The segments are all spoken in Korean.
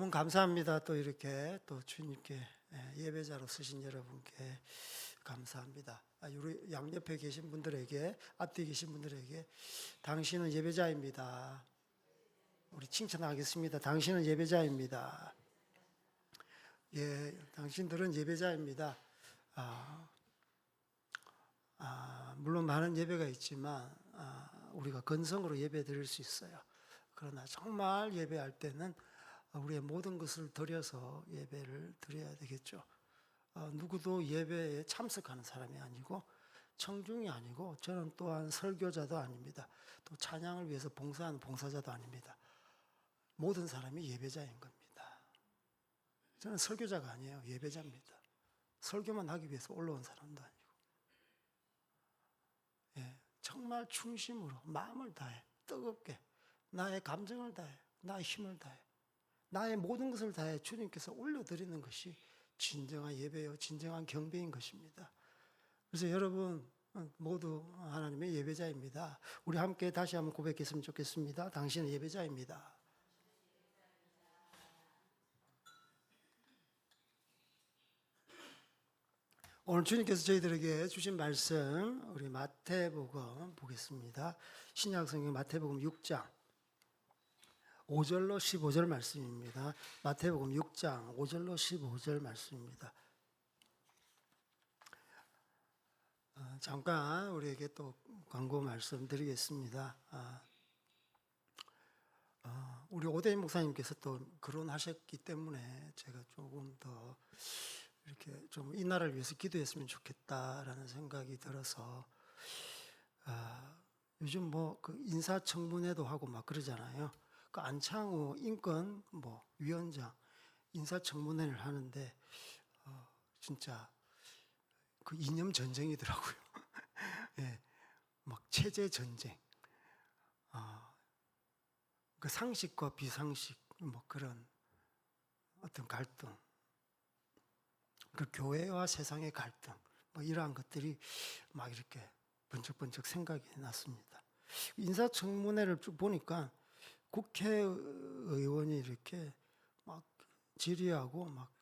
여러분 감사합니다. 또 이렇게 또 주님께 예배자로 쓰신 여러분께 감사합니다. 우리 양옆에 계신 분들에게, 앞뒤에 계신 분들에게 당신은 예배자입니다. 우리 칭찬하겠습니다. 당신은 예배자입니다. 예, 당신들은 예배자입니다. 물론 많은 예배가 있지만 우리가 건성으로 예배 드릴 수 있어요. 그러나 정말 예배할 때는 우리의 모든 것을 들여서 예배를 드려야 되겠죠. 누구도 예배에 참석하는 사람이 아니고 청중이 아니고 저는 또한 설교자도 아닙니다. 또 찬양을 위해서 봉사하는 봉사자도 아닙니다. 모든 사람이 예배자인 겁니다. 저는 설교자가 아니에요. 예배자입니다. 설교만 하기 위해서 올라온 사람도 아니고 정말 충심으로 마음을 다해 뜨겁게 나의 감정을 다해 나의 힘을 다해 나의 모든 것을 다해 주님께서 올려드리는 것이 진정한 예배요 진정한 경배인 것입니다. 그래서 여러분 모두 하나님의 예배자입니다. 우리 함께 다시 한번 고백했으면 좋겠습니다. 당신은 예배자입니다. 오늘 주님께서 저희들에게 주신 말씀 우리 마태복음 보겠습니다. 신약성경 마태복음 6장 5절로 15절 말씀입니다. 마태복음 6장 5절로 15절 말씀입니다. 잠깐 우리에게 또 광고 말씀드리겠습니다. 우리 오대인 목사님께서 또 거론하셨기 때문에 제가 조금 더 이렇게 좀 이 나라를 위해서 기도했으면 좋겠다라는 생각이 들어서 요즘 뭐 그 인사청문회도 하고 막 그러잖아요. 그 안창호 인권 위원장 인사청문회를 하는데 진짜 그 이념 전쟁이더라고요. 예, 막 체제 전쟁, 그 상식과 비상식 그런 어떤 갈등, 그 교회와 세상의 갈등, 이러한 것들이 막 이렇게 번쩍번쩍 생각이 났습니다. 인사청문회를 쭉 보니까 국회의원이 이렇게 막 질의하고 막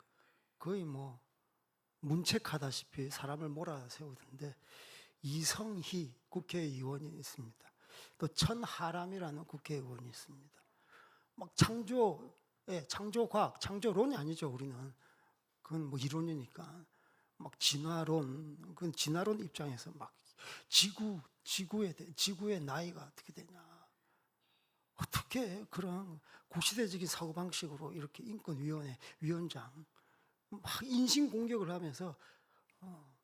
거의 문책하다시피 사람을 몰아세우던데 이성희 국회의원이 있습니다. 또 천하람이라는 국회의원이 있습니다. 막 창조과학, 창조론이 아니죠. 우리는 그건 이론이니까 막 진화론, 그건 진화론 입장에서 막 지구의 나이가 어떻게 되냐, 어떻게 그런 구시대적인 사고방식으로 이렇게 인권위원회 위원장 막 인신공격을 하면서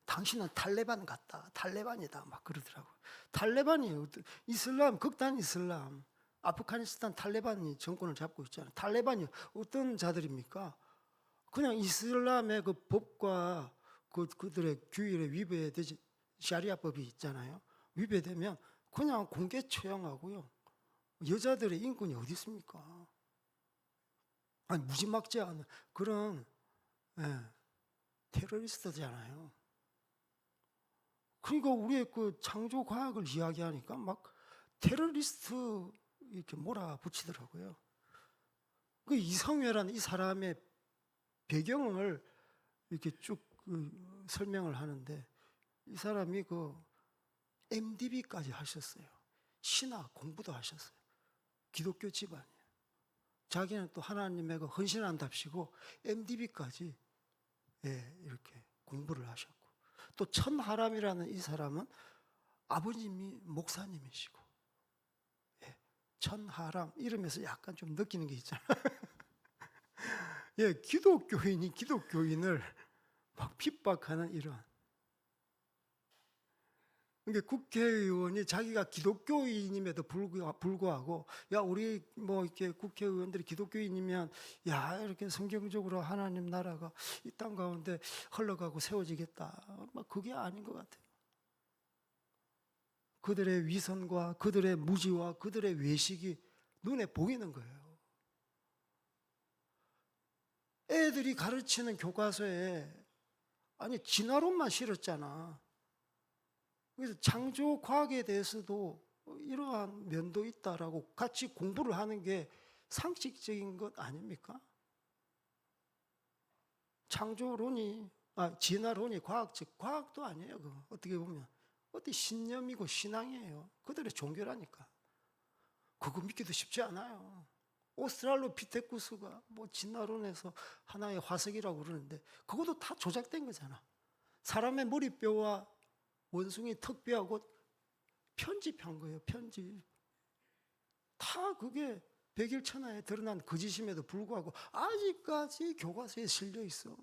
당신은 탈레반 같다, 탈레반이다 막 그러더라고요. 탈레반이에요. 이슬람, 극단 이슬람, 아프가니스탄 탈레반이 정권을 잡고 있잖아요. 탈레반이 어떤 자들입니까? 그냥 이슬람의 그 법과 그들의 규율에 위배되지, 샤리아법이 있잖아요. 위배되면 그냥 공개 처형하고요. 여자들의 인권이 어디 있습니까? 아니 무지막지한 그런 테러리스트잖아요. 그러니까 우리의 그 창조 과학을 이야기하니까 막 테러리스트 이렇게 몰아붙이더라고요. 그 이성회라는 이 사람의 배경을 이렇게 쭉 설명을 하는데 이 사람이 그 MDB까지 하셨어요. 신학 공부도 하셨어요. 기독교 집안이에요. 자기는 또 하나님의 그 헌신한답시고 MDB까지 이렇게 공부를 하셨고, 또 천하람이라는 이 사람은 아버님이 목사님이시고, 천하람 이름에서 약간 좀 느끼는 게 있잖아요. 기독교인이 기독교인을 막 핍박하는 이런. 그러니까 국회의원이 자기가 기독교인임에도 불구하고, 야, 우리 이렇게 국회의원들이 기독교인이면, 야, 이렇게 성경적으로 하나님 나라가 이 땅 가운데 흘러가고 세워지겠다. 그게 아닌 것 같아요. 그들의 위선과 그들의 무지와 그들의 외식이 눈에 보이는 거예요. 애들이 가르치는 교과서에 진화론만 실었잖아. 그래서 창조 과학에 대해서도 이러한 면도 있다라고 같이 공부를 하는 게 상식적인 것 아닙니까? 창조론이, 진화론이 과학도 아니에요. 그거. 어떻게 보면 어디 신념이고 신앙이에요. 그들의 종교라니까. 그거 믿기도 쉽지 않아요. 오스트랄로피테쿠스가 뭐 진화론에서 하나의 화석이라고 그러는데 그것도 다 조작된 거잖아. 사람의 머리뼈와 원숭이 턱뼈하고 편집한 거예요. 편집. 다 그게 백일천하에 드러난 거짓임에도 불구하고 아직까지 교과서에 실려 있어.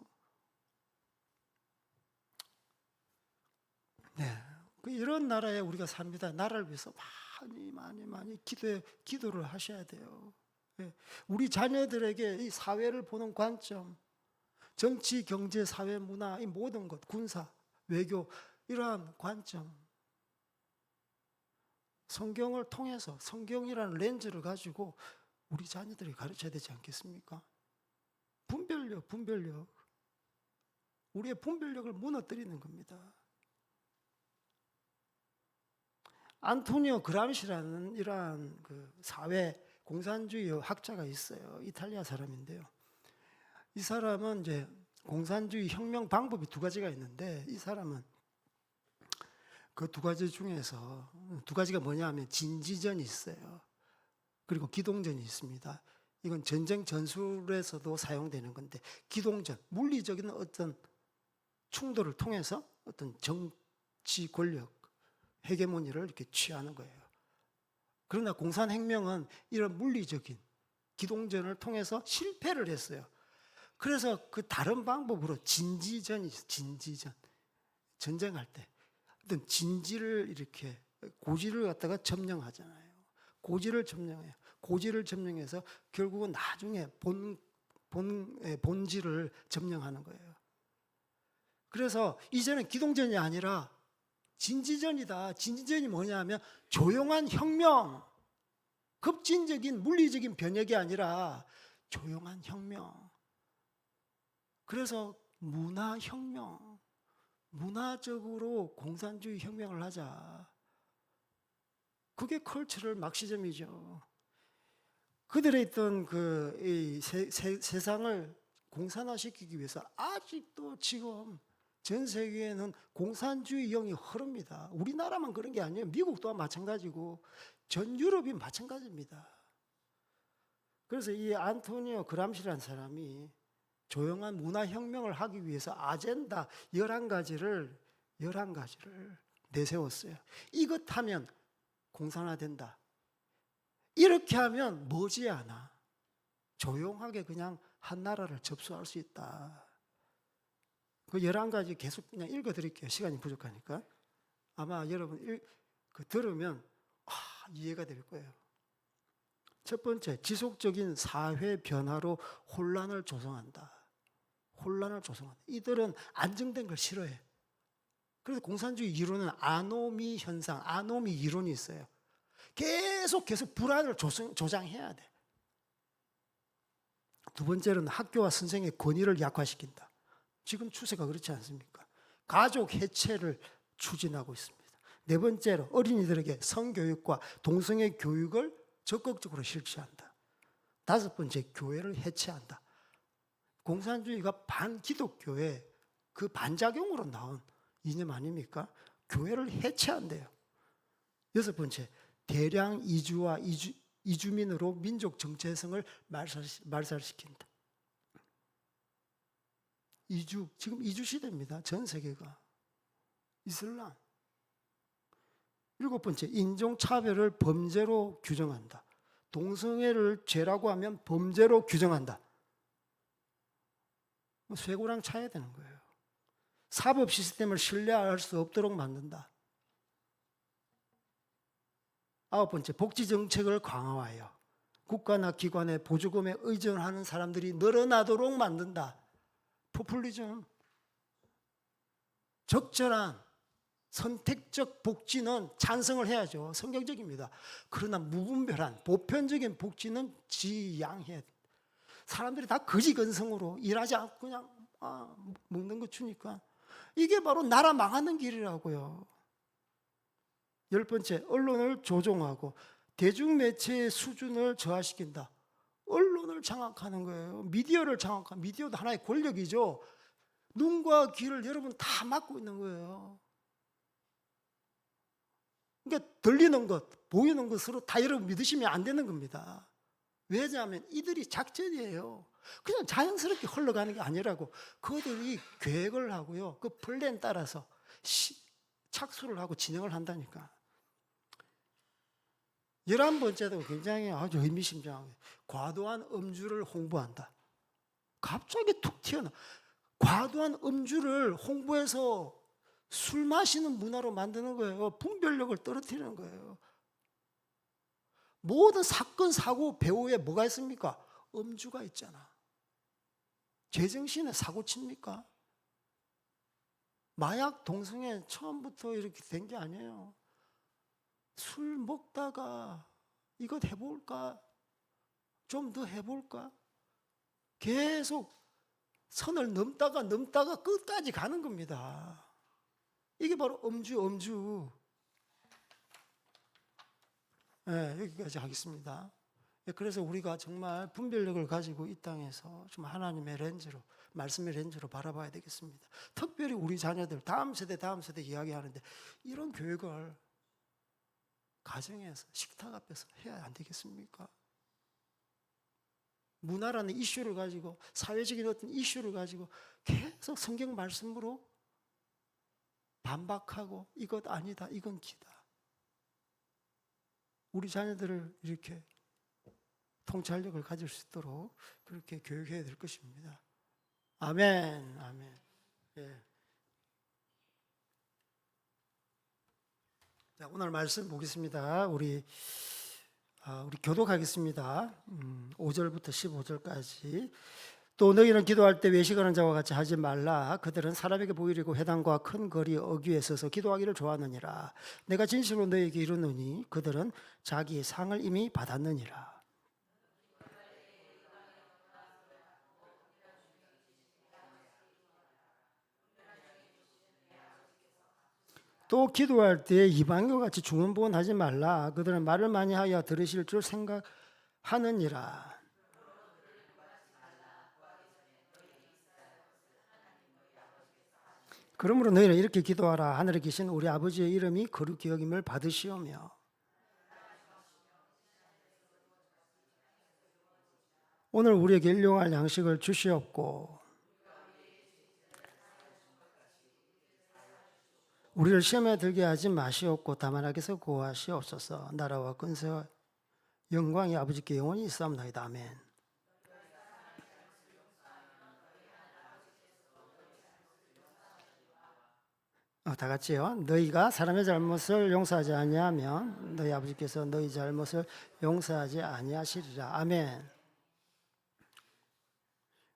네, 이런 나라에 우리가 삽니다. 나라를 위해서 많이 기도를 하셔야 돼요. 네, 우리 자녀들에게 이 사회를 보는 관점, 정치, 경제, 사회, 문화, 이 모든 것, 군사, 외교, 이러한 관점, 성경을 통해서 성경이라는 렌즈를 가지고 우리 자녀들이 가르쳐야 되지 않겠습니까? 분별력. 우리의 분별력을 무너뜨리는 겁니다. 안토니오 그람시라는 이러한 그 사회 공산주의 학자가 있어요. 이탈리아 사람인데요. 이 사람은 이제 공산주의 혁명 방법이 두 가지가 있는데 이 사람은 그 두 가지 중에서 두 가지가 뭐냐 하면 진지전이 있어요. 그리고 기동전이 있습니다. 이건 전쟁 전술에서도 사용되는 건데 기동전, 물리적인 어떤 충돌을 통해서 어떤 정치 권력, 헤게모니를 이렇게 취하는 거예요. 그러나 공산혁명은 이런 물리적인 기동전을 통해서 실패를 했어요. 그래서 그 다른 방법으로 진지전이 있어요. 진지전. 전쟁할 때 어떤 진지를 이렇게 고지를 갖다가 점령하잖아요. 고지를 점령해요. 고지를 점령해서 결국은 나중에 본질을 점령하는 거예요. 그래서 이제는 기동전이 아니라 진지전이다. 진지전이 뭐냐 하면 조용한 혁명, 급진적인 물리적인 변혁이 아니라 조용한 혁명. 그래서 문화혁명, 문화적으로 공산주의 혁명을 하자. 그게 컬처럴 막시즘이죠. 그들의 있던 이 세상을 공산화시키기 위해서 아직도 지금 전 세계에는 공산주의 영이 흐릅니다. 우리나라만 그런 게 아니에요. 미국 또한 마찬가지고 전 유럽이 마찬가지입니다. 그래서 이 안토니오 그람시라는 사람이 조용한 문화혁명을 하기 위해서 아젠다 11가지를 내세웠어요. 이것 하면 공산화된다. 이렇게 하면 머지않아 조용하게 그냥 한 나라를 접수할 수 있다. 그 11가지 계속 그냥 읽어드릴게요. 시간이 부족하니까. 아마 여러분 들으면 이해가 될 거예요. 첫 번째, 지속적인 사회 변화로 혼란을 조성한다. 이들은 안정된 걸 싫어해. 그래서 공산주의 이론은 아노미 현상, 아노미 이론이 있어요. 계속 불안을 조장해야 돼. 두 번째는 학교와 선생의 권위를 약화시킨다. 지금 추세가 그렇지 않습니까? 가족 해체를 추진하고 있습니다. 네 번째로 어린이들에게 성교육과 동성애 교육을 적극적으로 실시한다. 다섯 번째, 교회를 해체한다. 공산주의가 반기독교의 그 반작용으로 나온 이념 아닙니까? 교회를 해체한대요. 여섯 번째, 대량 이주와 이주민으로 민족 정체성을 말살시킨다. 지금 이주 시대입니다. 전 세계가. 이슬람. 일곱 번째, 인종차별을 범죄로 규정한다. 동성애를 죄라고 하면 범죄로 규정한다. 쇠고랑 차야 되는 거예요. 사법 시스템을 신뢰할 수 없도록 만든다. 아홉 번째, 복지정책을 강화하여 국가나 기관의 보조금에 의존하는 사람들이 늘어나도록 만든다. 포퓰리즘. 적절한 선택적 복지는 찬성을 해야죠. 성경적입니다. 그러나 무분별한 보편적인 복지는 지양해야 돼. 사람들이 다 거지건성으로 일하지 않고 그냥 먹는 거 주니까 이게 바로 나라 망하는 길이라고요. 열 번째, 언론을 조종하고 대중매체의 수준을 저하시킨다. 언론을 장악하는 거예요. 미디어를 장악하는, 미디어도 하나의 권력이죠. 눈과 귀를 여러분 다 막고 있는 거예요. 그러니까 들리는 것, 보이는 것으로 다 여러분 믿으시면 안 되는 겁니다. 왜냐하면 이들이 작전이에요. 그냥 자연스럽게 흘러가는 게 아니라고. 그들이 계획을 하고요. 그 플랜 따라서 착수를 하고 진행을 한다니까. 11번째도 굉장히 아주 의미심장하게 과도한 음주를 홍보한다. 갑자기 툭 튀어나. 과도한 음주를 홍보해서 술 마시는 문화로 만드는 거예요. 분별력을 떨어뜨리는 거예요. 모든 사건, 사고 배후에 뭐가 있습니까? 음주가 있잖아. 제정신에 사고 칩니까? 마약 동성애 처음부터 이렇게 된 게 아니에요. 술 먹다가 이것 해볼까? 좀 더 해볼까? 계속 선을 넘다가 끝까지 가는 겁니다. 이게 바로 음주. 네, 여기까지 하겠습니다. 그래서 우리가 정말 분별력을 가지고 이 땅에서 좀 하나님의 렌즈로, 말씀의 렌즈로 바라봐야 되겠습니다. 특별히 우리 자녀들, 다음 세대 이야기하는데 이런 교육을 가정에서, 식탁 앞에서 해야 안 되겠습니까? 문화라는 이슈를 가지고, 사회적인 어떤 이슈를 가지고 계속 성경 말씀으로 반박하고 이것 아니다, 이건 기다. 우리 자녀들을 이렇게 통찰력을 가질 수 있도록 그렇게 교육해야 될 것입니다. 아멘, 아멘. 예. 자, 오늘 말씀 보겠습니다. 우리 교독하겠습니다. 5절부터 15절까지. 또 너희는 기도할 때 외식하는 자와 같이 하지 말라. 그들은 사람에게 보이려고 회당과 큰 거리 어귀에 서서 기도하기를 좋아하느니라. 내가 진실로 너희에게 이르노니 그들은 자기의 상을 이미 받았느니라. 또 기도할 때 이방인과 같이 중언부언하지 말라. 그들은 말을 많이 하여 들으실 줄 생각하느니라. 그러므로 너희는 이렇게 기도하라. 하늘에 계신 우리 아버지의 이름이 거룩히 여김을 받으시오며. 오늘 우리에게 일용할 양식을 주시옵고 우리를 시험에 들게 하지 마시옵고 다만 악에서 구하시옵소서. 나라와 권세와 영광이 아버지께 영원히 있사옵나이다. 아멘. 다 같이요. 너희가 사람의 잘못을 용서하지 아니하면 너희 아버지께서 너희 잘못을 용서하지 아니하시리라. 아멘.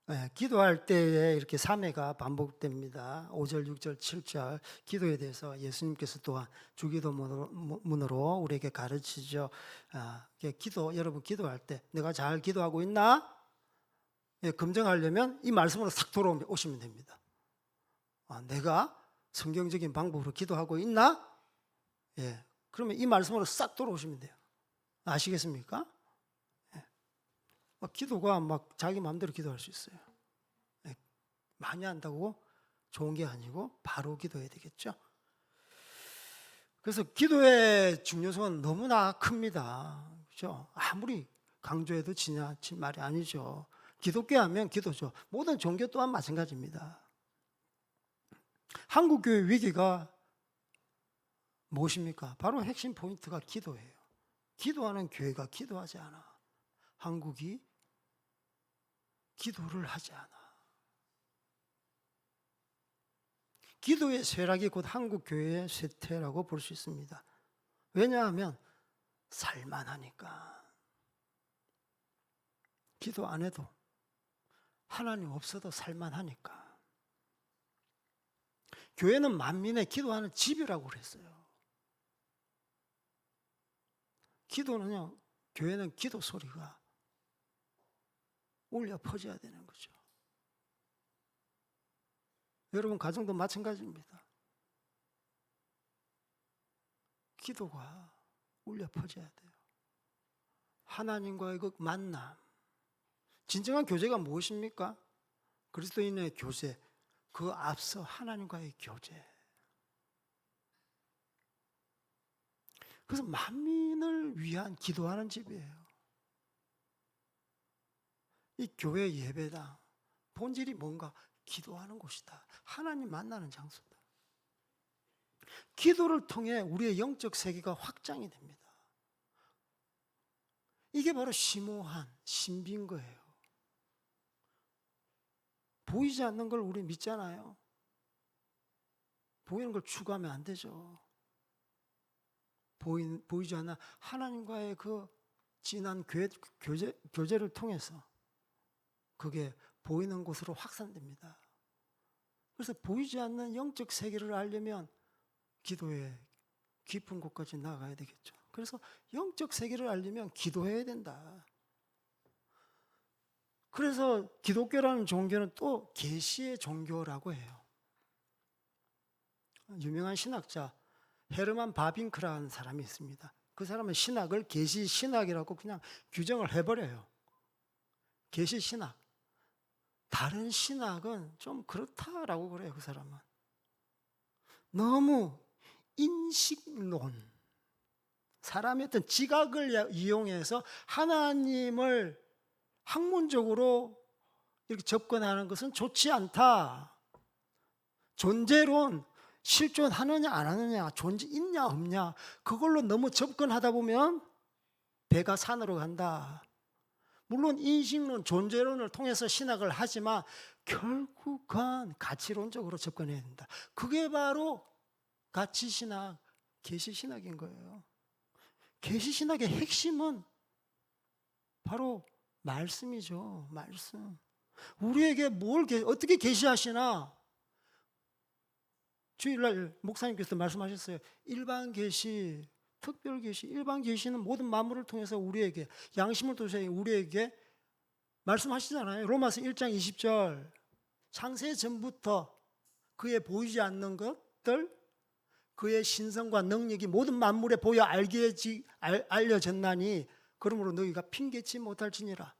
네, 기도할 때에 이렇게 3회가 반복됩니다. 5절, 6절, 7절 기도에 대해서 예수님께서 또한 주기도문으로 우리에게 가르치죠. 여러분 기도할 때 내가 잘 기도하고 있나? 검증하려면 이 말씀으로 싹 돌아오시면 됩니다. 내가 성경적인 방법으로 기도하고 있나? 그러면 이 말씀으로 싹 돌아오시면 돼요. 아시겠습니까? 기도가 막 자기 마음대로 기도할 수 있어요. 많이 한다고 좋은 게 아니고 바로 기도해야 되겠죠. 그래서 기도의 중요성은 너무나 큽니다. 그렇죠? 아무리 강조해도 지나친 말이 아니죠. 기독교 하면 기도죠. 모든 종교 또한 마찬가지입니다. 한국교회 위기가 무엇입니까? 바로 핵심 포인트가 기도예요. 기도하는 교회가 기도하지 않아. 한국이 기도를 하지 않아. 기도의 쇠락이 곧 한국교회의 쇠퇴라고 볼 수 있습니다. 왜냐하면 살만하니까. 기도 안 해도 하나님 없어도 살만하니까. 교회는 만민의 기도하는 집이라고 그랬어요. 기도는요, 교회는 기도 소리가 울려 퍼져야 되는 거죠. 여러분 가정도 마찬가지입니다. 기도가 울려 퍼져야 돼요. 하나님과의 그 만남, 진정한 교제가 무엇입니까? 그리스도인의 교제, 그 앞서 하나님과의 교제. 그래서 만민을 위한 기도하는 집이에요. 이 교회 예배당 본질이 뭔가? 기도하는 곳이다. 하나님 만나는 장소다. 기도를 통해 우리의 영적 세계가 확장이 됩니다. 이게 바로 심오한 신비인 거예요. 보이지 않는 걸 우리 믿잖아요. 보이는 걸 추구하면 안 되죠. 보이지 않는 하나님과의 그 진한 교제를 통해서 그게 보이는 곳으로 확산됩니다. 그래서 보이지 않는 영적 세계를 알려면 기도의 깊은 곳까지 나가야 되겠죠. 그래서 영적 세계를 알려면 기도해야 된다. 그래서 기독교라는 종교는 또 계시의 종교라고 해요. 유명한 신학자 헤르만 바빙크라는 사람이 있습니다. 그 사람은 신학을 계시 신학이라고 그냥 규정을 해버려요. 계시 신학. 다른 신학은 좀 그렇다라고 그래요. 그 사람은 너무 인식론, 사람의 어떤 지각을 이용해서 하나님을 학문적으로 이렇게 접근하는 것은 좋지 않다. 존재론, 실존하느냐 안 하느냐, 존재 있냐 없냐, 그걸로 너무 접근하다 보면 배가 산으로 간다. 물론 인식론, 존재론을 통해서 신학을 하지만 결국은 가치론적으로 접근해야 된다. 그게 바로 가치신학, 계시신학인 거예요. 계시신학의 핵심은 바로 말씀이죠. 말씀. 우리에게 어떻게 계시하시나? 주일날 목사님께서 말씀하셨어요. 일반 계시, 특별 계시, 일반 계시는 모든 만물을 통해서 우리에게, 양심을 통해서 우리에게 말씀하시잖아요. 로마서 1장 20절. 창세 전부터 그의 보이지 않는 것들, 그의 신성과 능력이 모든 만물에 보여 알려졌나니 그러므로 너희가 핑계치 못할지니라.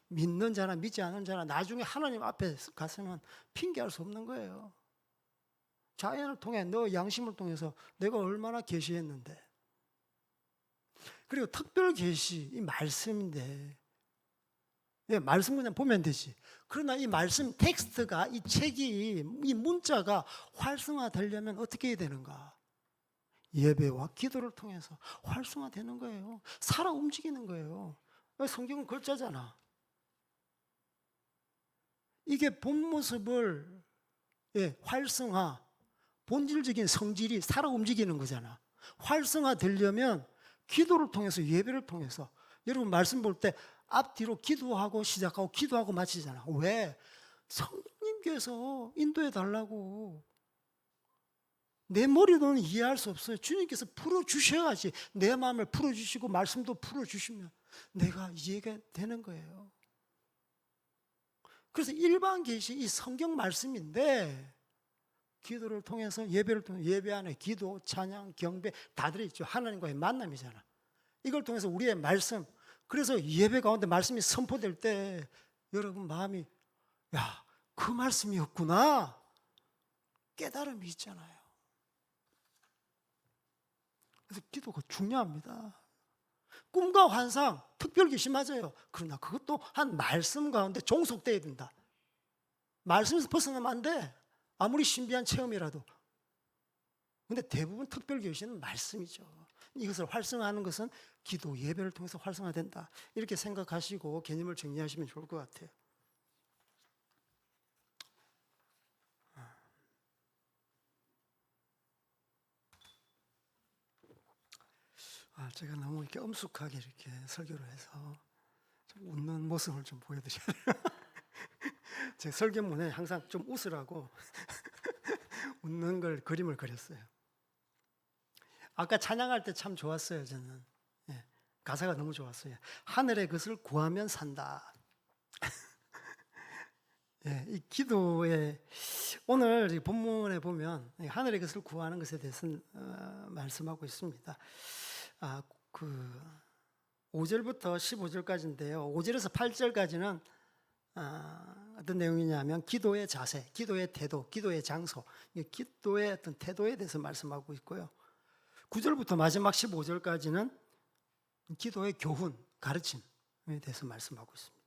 믿는 자나 믿지 않는 자나 나중에 하나님 앞에 가서는 핑계할 수 없는 거예요. 자연을 통해, 너 양심을 통해서 내가 얼마나 계시했는데. 그리고 특별 계시, 이 말씀인데, 말씀 그냥 보면 되지. 그러나 이 말씀 텍스트가, 이 책이, 이 문자가 활성화되려면 어떻게 해야 되는가? 예배와 기도를 통해서 활성화되는 거예요. 살아 움직이는 거예요. 성경은 글자잖아. 이게 본 모습을 활성화, 본질적인 성질이 살아 움직이는 거잖아. 활성화되려면 기도를 통해서, 예배를 통해서. 여러분 말씀 볼 때 앞뒤로 기도하고 시작하고 기도하고 마치잖아. 왜? 성령님께서 인도해 달라고. 내 머리로는 이해할 수 없어요. 주님께서 풀어주셔야지. 내 마음을 풀어주시고 말씀도 풀어주시면 내가 이해가 되는 거예요. 그래서 일반 계시, 이 성경 말씀인데 기도를 통해서, 예배를 통해서, 예배 안에 기도, 찬양, 경배 다 들어있죠. 하나님과의 만남이잖아. 이걸 통해서 우리의 말씀, 그래서 예배 가운데 말씀이 선포될 때 여러분 마음이, 야, 그 말씀이었구나, 깨달음이 있잖아요. 그래서 기도가 중요합니다. 꿈과 환상, 특별 계시 맞아요. 그러나 그것도 한 말씀 가운데 종속돼야 된다. 말씀에서 벗어나면 안 돼. 아무리 신비한 체험이라도. 근데 대부분 특별 계시는 말씀이죠. 이것을 활성화하는 것은 기도, 예배를 통해서 활성화된다. 이렇게 생각하시고 개념을 정리하시면 좋을 것 같아요. 제가 너무 이렇게 엄숙하게 이렇게 설교를 해서 좀 웃는 모습을 좀 보여드려야 돼요. 제 설교문에 항상 좀 웃으라고 웃는 걸 그림을 그렸어요. 아까 찬양할 때 참 좋았어요. 저는 가사가 너무 좋았어요. 하늘의 것을 구하면 산다. 이 기도에, 오늘 본문에 보면 하늘의 것을 구하는 것에 대해서 말씀하고 있습니다. 5절부터 15절까지인데요. 5절에서 8절까지는 어떤 내용이냐면 기도의 자세, 기도의 태도, 기도의 장소, 기도의 어떤 태도에 대해서 말씀하고 있고요. 9절부터 마지막 15절까지는 기도의 교훈, 가르침에 대해서 말씀하고 있습니다.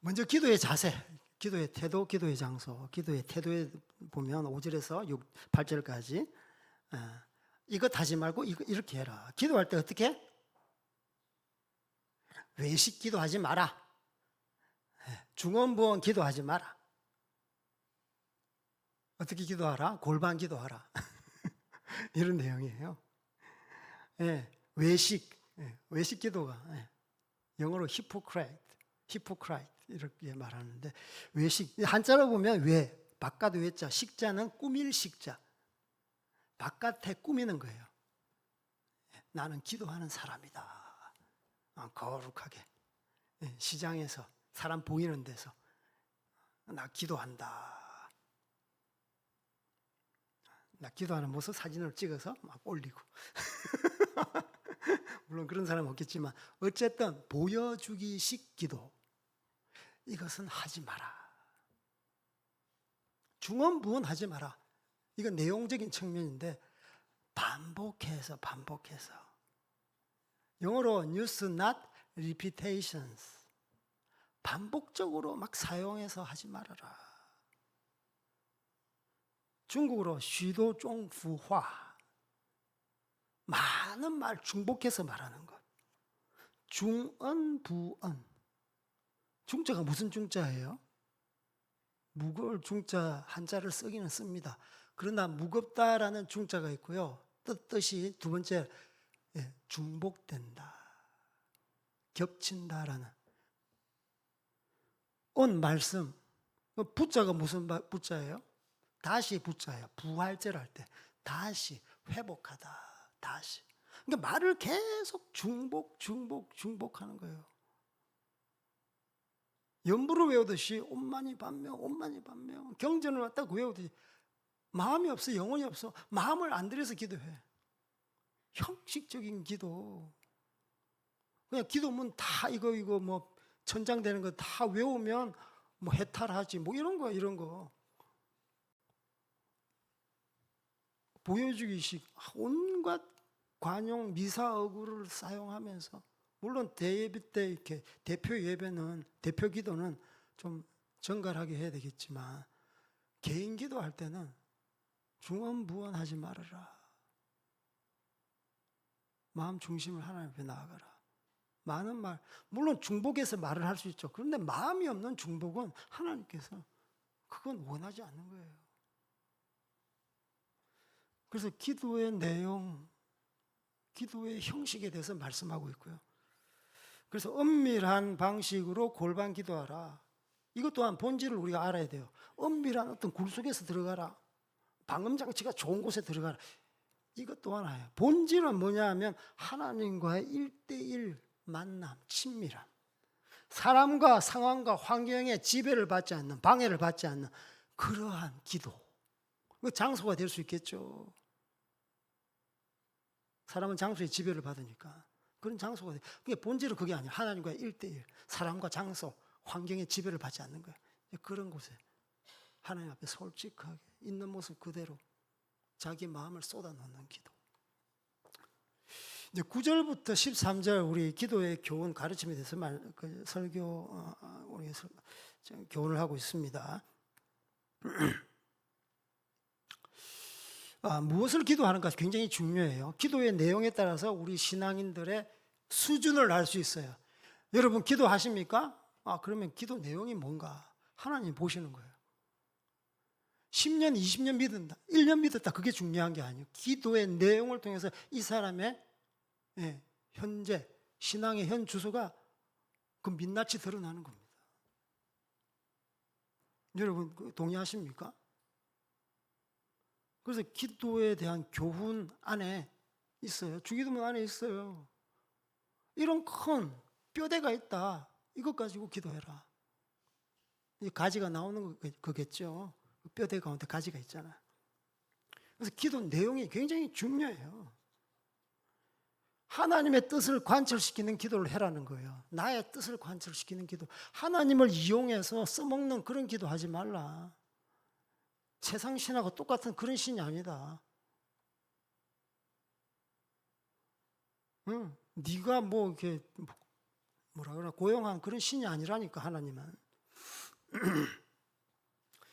먼저 기도의 자세, 기도의 태도, 기도의 장소, 기도의 태도에 보면 5절에서 8절까지 이것 하지 말고 이렇게 해라. 기도할 때 어떻게? 외식 기도하지 마라. 중언부언 기도하지 마라. 어떻게 기도하라? 골반 기도하라. 이런 내용이에요. 외식 기도가 영어로 hypocrite 이렇게 말하는데, 외식 한자로 보면 바깥 외자, 식자는 꾸밀 식자, 바깥에 꾸미는 거예요. 나는 기도하는 사람이다. 거룩하게 시장에서 사람 보이는 데서 나 기도한다. 나 기도하는 모습 사진을 찍어서 막 올리고 물론 그런 사람은 없겠지만 어쨌든 보여주기식 기도, 이것은 하지 마라. 중언부언하지 마라. 이건 내용적인 측면인데 반복해서 영어로 news not repetitions, 반복적으로 막 사용해서 하지 말아라. 중국어로 쉬도종부화, 많은 말 중복해서 말하는 것. 중언부언, 중자가 무슨 중자예요? 무거울 중자 한자를 쓰기는 씁니다. 그러나 무겁다라는 중자가 있고요. 뜻이 두 번째 중복된다, 겹친다라는 말씀. 부자가 무슨 부자예요? 다시 부자예요. 부활절 할 때 다시 회복하다, 다시. 그러니까 말을 계속 중복하는 거예요. 연부를 외우듯이 온만이 반명, 경전을 왔다 외우듯이 마음이 없어, 영혼이 없어. 마음을 안 들여서 기도해. 형식적인 기도. 그냥 기도문 다 이거 뭐 천장되는 거 다 외우면 뭐 해탈하지 뭐 이런 거. 보여주기식 온갖 관용 미사어구를 사용하면서, 물론 대예배 때 이렇게 대표 기도는 좀 정갈하게 해야 되겠지만 개인 기도할 때는 중언부언하지 말아라. 마음 중심을 하나님 앞에 나아가라. 많은 말, 물론 중복해서 말을 할 수 있죠. 그런데 마음이 없는 중복은 하나님께서 그건 원하지 않는 거예요. 그래서 기도의 내용, 기도의 형식에 대해서 말씀하고 있고요. 그래서 은밀한 방식으로 골반 기도하라. 이것 또한 본질을 우리가 알아야 돼요. 은밀한 어떤 굴 속에서 들어가라. 방음 장치가 좋은 곳에 들어가라. 이것 또한 아예요. 본질은 뭐냐 하면 하나님과의 1대1 만남, 친밀함. 사람과 상황과 환경에 지배를 받지 않는, 방해를 받지 않는 그러한 기도. 그 장소가 될 수 있겠죠. 사람은 장소에 지배를 받으니까 그런 장소가 돼. 그게 본질은 그게 아니에요. 하나님과의 1대1, 사람과 장소, 환경에 지배를 받지 않는 거예요. 그런 곳에 하나님 앞에 솔직하게 있는 모습 그대로 자기 마음을 쏟아놓는 기도. 이제 9절부터 13절 우리 기도의 교훈, 가르침에 대해서 우리 교훈을 하고 있습니다. 무엇을 기도하는가 굉장히 중요해요. 기도의 내용에 따라서 우리 신앙인들의 수준을 알 수 있어요. 여러분 기도하십니까? 그러면 기도 내용이 뭔가 하나님 보시는 거예요. 10년, 20년 믿는다, 1년 믿었다, 그게 중요한 게 아니에요. 기도의 내용을 통해서 이 사람의 현재 신앙의 현 주소가 그 민낯이 드러나는 겁니다. 여러분 동의하십니까? 그래서 기도에 대한 교훈 안에 있어요. 주기도문 안에 있어요. 이런 큰 뼈대가 있다. 이것 가지고 기도해라. 이 가지가 나오는 거겠죠. 뼈대 가운데 가지가 있잖아요. 그래서 기도 내용이 굉장히 중요해요. 하나님의 뜻을 관철시키는 기도를 해라는 거예요. 나의 뜻을 관철시키는 기도. 하나님을 이용해서 써먹는 그런 기도 하지 말라. 세상 신하고 똑같은 그런 신이 아니다. 응, 네가 뭐 이렇게 뭐라 그러나 고용한 그런 신이 아니라니까 하나님은.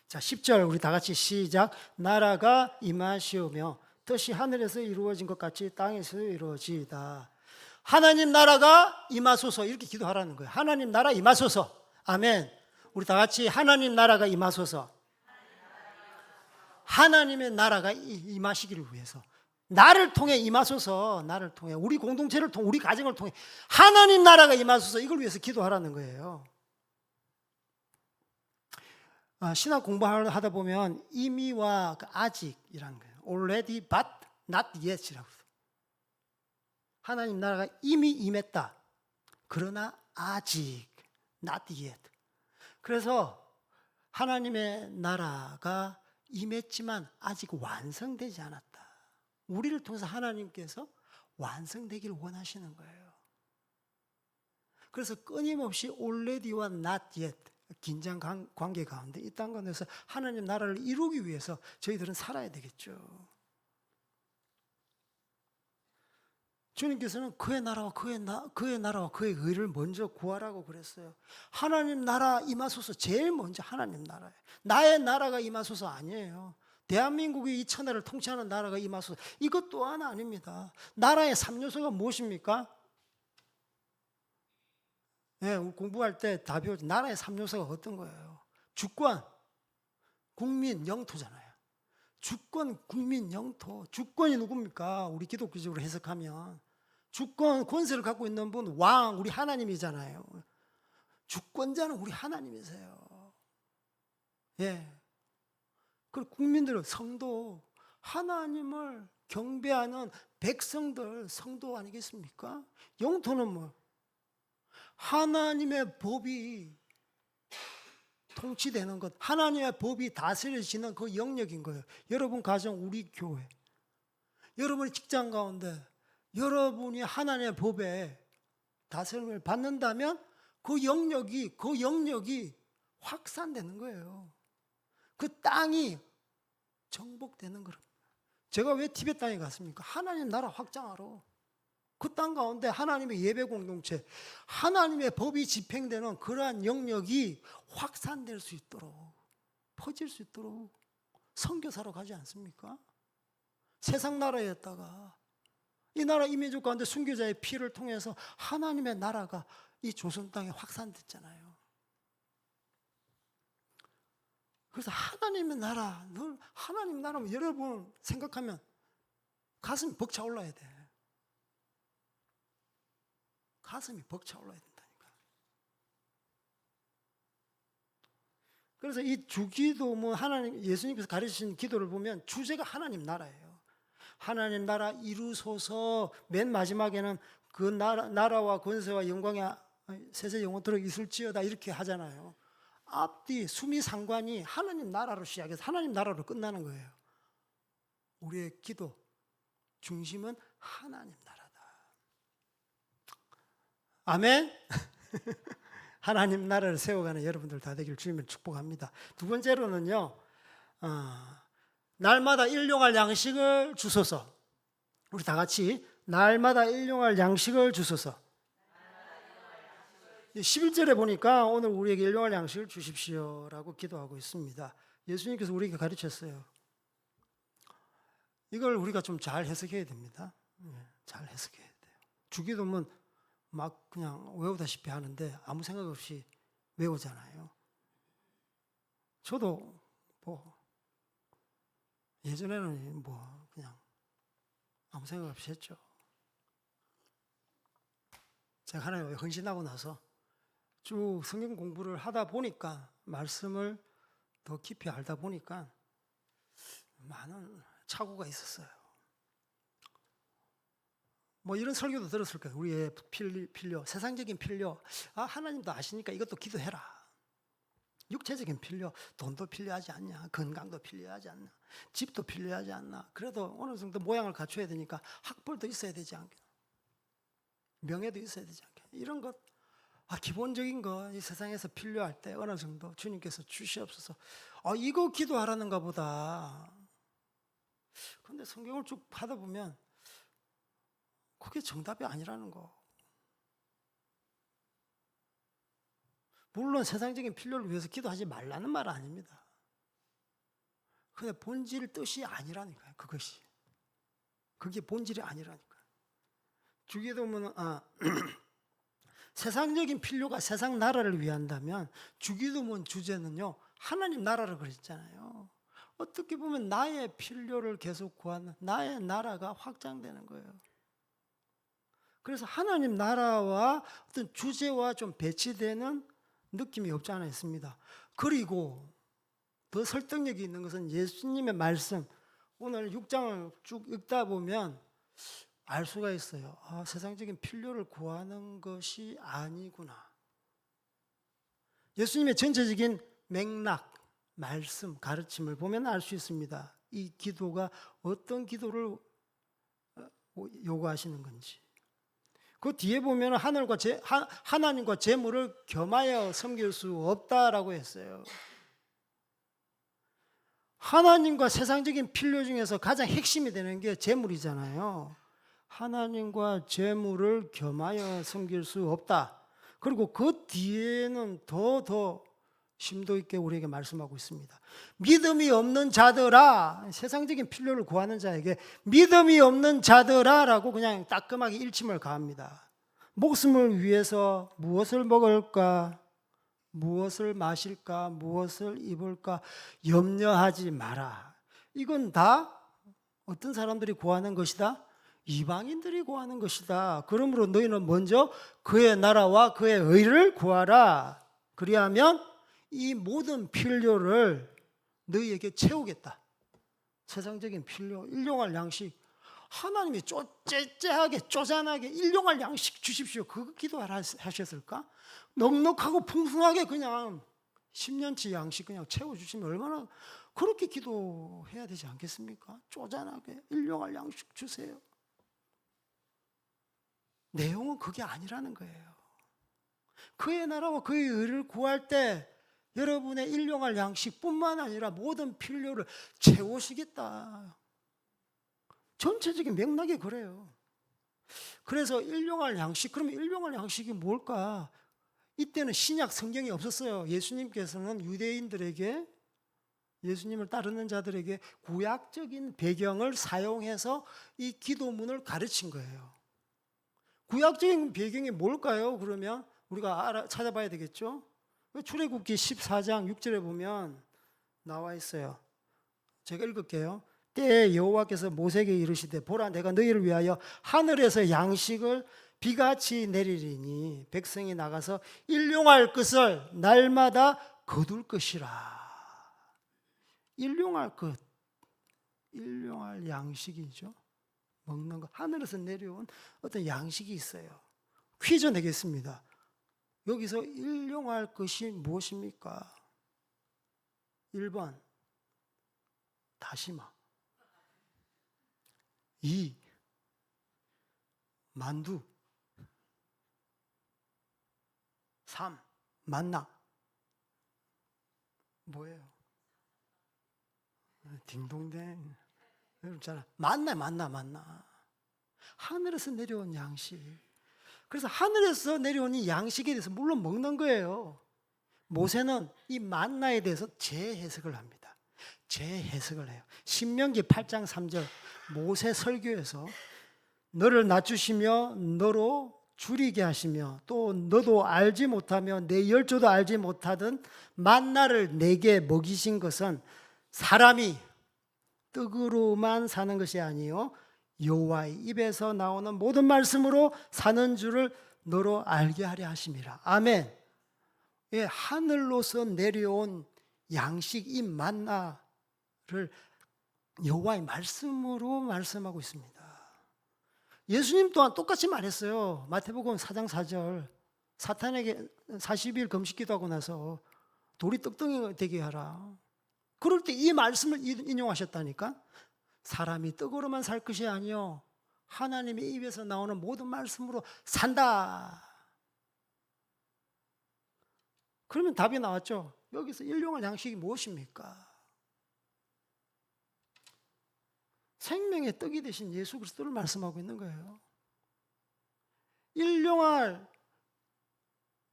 자, 10절 우리 다 같이 시작. 나라가 임하시오며 뜻이 하늘에서 이루어진 것 같이 땅에서 이루어지이다. 하나님 나라가 임하소서 이렇게 기도하라는 거예요. 하나님 나라 임하소서. 아멘. 우리 다 같이 하나님 나라가 임하소서. 하나님의 나라가 임하시기를 위해서 나를 통해 임하소서. 나를 통해 우리 공동체를 통해 우리 가정을 통해 하나님 나라가 임하소서 이걸 위해서 기도하라는 거예요. 신학 공부하다 보면 이미와 아직이라는 거예요. Already but not yet이라고 해요. 하나님 나라가 이미 임했다. 그러나 아직 not yet. 그래서 하나님의 나라가 임했지만 아직 완성되지 않았다. 우리를 통해서 하나님께서 완성되기를 원하시는 거예요. 그래서 끊임없이 already와 not yet 긴장 관계 가운데 있다는 것에서 하나님 나라를 이루기 위해서 저희들은 살아야 되겠죠. 주님께서는 그의 나라와 그의 의를 먼저 구하라고 그랬어요. 하나님 나라 임하소서 제일 먼저 하나님 나라예요. 나의 나라가 임하소서 아니에요. 대한민국이 이 천하를 통치하는 나라가 임하소서 이것 또한 아닙니다. 나라의 3요소가 무엇입니까? 네, 공부할 때 다 배웠죠. 나라의 3요소가 어떤 거예요? 주권, 국민, 영토잖아요. 주권, 국민, 영토. 주권이 누굽니까? 우리 기독교적으로 해석하면 주권, 권세를 갖고 있는 분, 왕, 우리 하나님이잖아요. 주권자는 우리 하나님이세요. 예. 그리고 국민들은 성도, 하나님을 경배하는 백성들, 성도 아니겠습니까? 영토는 뭐? 하나님의 법이 통치되는 것, 하나님의 법이 다스려지는 그 영역인 거예요. 여러분 가정, 우리 교회, 여러분의 직장 가운데 여러분이 하나님의 법에 다스림을 받는다면 그 영역이 확산되는 거예요. 그 땅이 정복되는 거예요. 제가 왜 티베트 땅에 갔습니까? 하나님 나라 확장하러. 그 땅 가운데 하나님의 예배 공동체, 하나님의 법이 집행되는 그러한 영역이 확산될 수 있도록, 퍼질 수 있도록 선교사로 가지 않습니까? 세상 나라였다가 이 나라 이민족 가운데 순교자의 피를 통해서 하나님의 나라가 이 조선 땅에 확산됐잖아요. 그래서 하나님의 나라, 늘 하나님 나라면 여러분 생각하면 가슴이 벅차올라야 돼. 가슴이 벅차올라야 된다니까. 그래서 이 주기도 뭐 하나님 예수님께서 가르치신 기도를 보면 주제가 하나님 나라예요. 하나님 나라 이루소서. 맨 마지막에는 그 나라와 권세와 영광이 세세 영원토록 있을지어다 이렇게 하잖아요. 앞뒤 수미상관이 하나님 나라로 시작해서 하나님 나라로 끝나는 거예요. 우리의 기도 중심은 하나님 나라다. 아멘. 하나님 나라를 세워가는 여러분들 다 되길 주님을 축복합니다. 두 번째로는요, 날마다 일용할 양식을 주소서. 우리 다 같이 날마다 일용할 양식을 주소서. 11절에 보니까 오늘 우리에게 일용할 양식을 주십시오라고 기도하고 있습니다. 예수님께서 우리에게 가르쳤어요. 이걸 우리가 좀 잘 해석해야 됩니다. 잘 해석해야 돼요. 주기도면 막 그냥 외우다시피 하는데 아무 생각 없이 외우잖아요. 저도 뭐 예전에는 뭐 그냥 아무 생각 없이 했죠. 제가 하나님에 헌신하고 나서 쭉 성경 공부를 하다 보니까 말씀을 더 깊이 알다 보니까 많은 착오가 있었어요. 뭐 이런 설교도 들었을 거예요. 우리의 필요, 세상적인 필요. 하나님도 아시니까 이것도 기도해라. 육체적인 필요, 돈도 필요하지 않냐, 건강도 필요하지 않냐, 집도 필요하지 않나. 그래도 어느 정도 모양을 갖춰야 되니까 학벌도 있어야 되지 않겠나. 명예도 있어야 되지 않겠냐. 이런 것, 기본적인 거 이 세상에서 필요할 때 어느 정도 주님께서 주시옵소서. 이거 기도하라는가 보다. 그런데 성경을 쭉 파다 보면 그게 정답이 아니라는 거. 물론 세상적인 필요를 위해서 기도하지 말라는 말은 아닙니다. 근데 본질 뜻이 아니라니까요. 그게 본질이 아니라니까요. 주기도문은 세상적인 필요가 세상 나라를 위한다면 주기도문 주제는요, 하나님 나라를 그랬잖아요. 어떻게 보면 나의 필요를 계속 구하는 나의 나라가 확장되는 거예요. 그래서 하나님 나라와 어떤 주제와 좀 배치되는 느낌이 없지 않아 있습니다. 그리고 더 설득력이 있는 것은 예수님의 말씀, 오늘 6장을 쭉 읽다 보면 알 수가 있어요. 세상적인 필요를 구하는 것이 아니구나. 예수님의 전체적인 맥락, 말씀, 가르침을 보면 알 수 있습니다. 이 기도가 어떤 기도를 요구하시는 건지. 그 뒤에 보면 하나님과 재물을 겸하여 섬길 수 없다라고 했어요. 하나님과 세상적인 필요 중에서 가장 핵심이 되는 게 재물이잖아요. 하나님과 재물을 겸하여 섬길 수 없다. 그리고 그 뒤에는 더 심도 있게 우리에게 말씀하고 있습니다. 믿음이 없는 자들아, 세상적인 필요를 구하는 자에게 믿음이 없는 자들아라고 그냥 따끔하게 일침을 가합니다. 목숨을 위해서 무엇을 먹을까, 무엇을 마실까, 무엇을 입을까 염려하지 마라. 이건 다 어떤 사람들이 구하는 것이다? 이방인들이 구하는 것이다. 그러므로 너희는 먼저 그의 나라와 그의 의를 구하라. 그리하면 이 모든 필요를 너희에게 채우겠다. 세상적인 필요, 일용할 양식, 하나님이 째째하게 쪼잔하게 일용할 양식 주십시오. 그거 기도하셨을까? 넉넉하고 풍성하게 그냥 10년치 양식 그냥 채워주시면 얼마나, 그렇게 기도해야 되지 않겠습니까? 쪼잔하게 일용할 양식 주세요. 내용은 그게 아니라는 거예요. 그의 나라와 그의 의를 구할 때 여러분의 일용할 양식뿐만 아니라 모든 필요를 채우시겠다. 전체적인 맥락이 그래요. 그래서 일용할 양식, 그러면 일용할 양식이 뭘까? 이때는 신약 성경이 없었어요. 예수님께서는 유대인들에게, 예수님을 따르는 자들에게 구약적인 배경을 사용해서 이 기도문을 가르친 거예요. 구약적인 배경이 뭘까요? 그러면 우리가 찾아봐야 되겠죠? 출애굽기 14장 6절에 보면 나와 있어요. 제가 읽을게요. 때에 여호와께서 모세에게 이르시되 보라 내가 너희를 위하여 하늘에서 양식을 비같이 내리리니 백성이 나가서 일용할 것을 날마다 거둘 것이라. 일용할 것, 일용할 양식이죠. 먹는 것, 하늘에서 내려온 어떤 양식이 있어요. 퀴즈 내겠습니다. 여기서 일용할 것이 무엇입니까? 1번 다시마, 2 만두, 3 만나. 뭐예요? 딩동댕. 만나. 하늘에서 내려온 양식. 그래서 하늘에서 내려온 이 양식에 대해서 물론 먹는 거예요. 모세는 이 만나에 대해서 재해석을 합니다. 재해석을 해요. 신명기 8장 3절 모세 설교에서 너를 낮추시며 너로 줄이게 하시며 또 너도 알지 못하며 내 열조도 알지 못하던 만나를 내게 먹이신 것은 사람이 떡으로만 사는 것이 아니요 여호와의 입에서 나오는 모든 말씀으로 사는 줄을 너로 알게 하려 하심이라. 아멘. 예, 하늘로서 내려온 양식 이 만나를 여호와의 말씀으로 말씀하고 있습니다. 예수님 또한 똑같이 말했어요. 마태복음 4장 4절 사탄에게 40일 금식기도 하고 나서 돌이 떡덩이 되게 하라. 그럴 때 이 말씀을 인용하셨다니까. 사람이 떡으로만 살 것이 아니요 하나님의 입에서 나오는 모든 말씀으로 산다. 그러면 답이 나왔죠. 여기서 일용할 양식이 무엇입니까? 생명의 떡이 되신 예수 그리스도를 말씀하고 있는 거예요. 일용할,